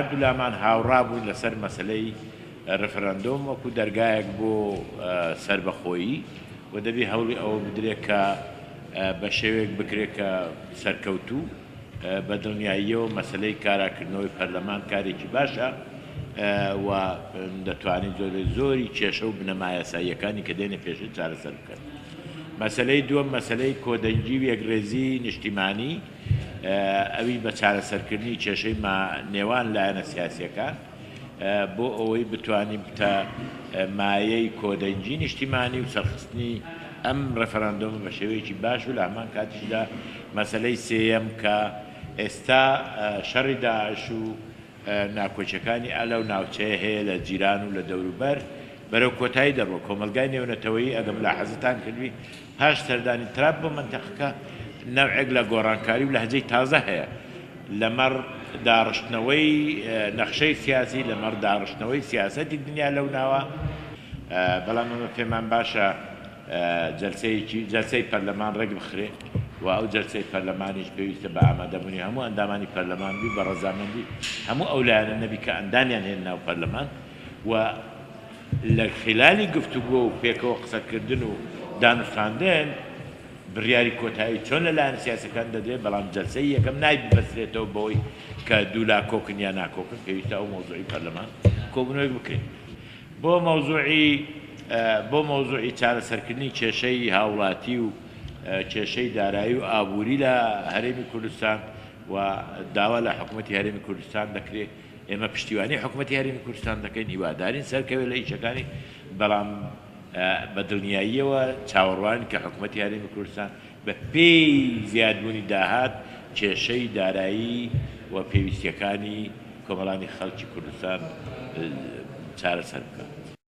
هەردوولامان هاوڕابووین لەسەر مەسلەی ڕفرەندۆم وەکو دەرگایەک بۆ سربەخۆیی و دەبێ هەوڵی ئەوە بدرێت کە بە شێوەیەک بکرێت کە سەرکەوتوو بە دڵنیاییەوە مەسلەی کاراکردنەوەی پەرلەمان کارێکی باشە و دەتوانین زۆری کێشە و بنەما یاساییەکانی کە دێنە پێشی چارەسەر بکەن. مەسلەی دووەم مەسلەی کۆدەنجی و یەکڕێزی نیشتیمانی ئەوی بە چارەسەرکردنی کێشەی نێوان لایەنە سیاسیەکان بۆ ئەوەی بتوانین تا مایەی کۆدەنجی نیشتیمانی و سەرخستنی ئەم ڕەفەرەندۆم بە شێوەیەکی باش و لە هەمان کاتیشدا مەسلەی سێیەم کە ئێستا شەڕی داعش و ناکۆچەکانی ئەلەو ناوچەیە هەیە لە جیران و لە دەوروبەر بەرەو کۆتایی دەڕۆ کۆمەلگای نێونەتەوەیی ئەگەم لا حەزتان کردوی پاش سەردانی تراب بە منتەقەکە نەوعێک لە گۆڕانکاری و لەهجەی تازە هەیە لەمەڕ داڕشتنەوەی نەخشەی سیاسی لەمەڕ داڕشتنەوەی سیاسەتی دنیا لەو ناوە بەڵام ئەمە پێمان باشە جەلسەی پەرلەمان ڕێک بخرێ و ئەو جەلسەی پەرلەمانیش پێویستە بە ئامادەبوونی هەموو ئەندامانی پەرلەمان بی بە ڕەزامەندی هەموو ئەو لایەنە نەبی کە ئەندامیان هێن ناو پەرلەمان و لە خلالی گفتوگۆ و پێکەوە قسەکردن و دانوستاندن بڕیاری کۆتایی چۆن لەلایەن سیاسەکان دەدرێت بەڵام جەلسەی یەکەم نایبەسترێتەوە بەوەی کە دوو لا کۆکن یا ناکۆکن پێویستە ئەو مۆزوعی پەرلەمان کۆبوونەوەی بکرێت بۆ مۆزوعی چارەسەرکردنی کێشەی هاوڵاتی و کێشەی دارایی و ئابووری لە هەرێمی کوردستان و داوا لە حکوومەتی هەرێمی کوردستان دەکرێت ئێمە پشتیوانی حکوومەتی هەرێمی کوردستان دەکەین هیوادارین سەرکەوێت لە ئیشەکانی بەڵام بە دڵنیاییەوە چاوەڕوان کە حکوومەتی هەرێمی کوردستان بە پێی زیادبوونی داهات کێشەی دارایی و پێویستیەکانی کۆمەڵانی خەڵکی کوردستان چارەسەر بکات.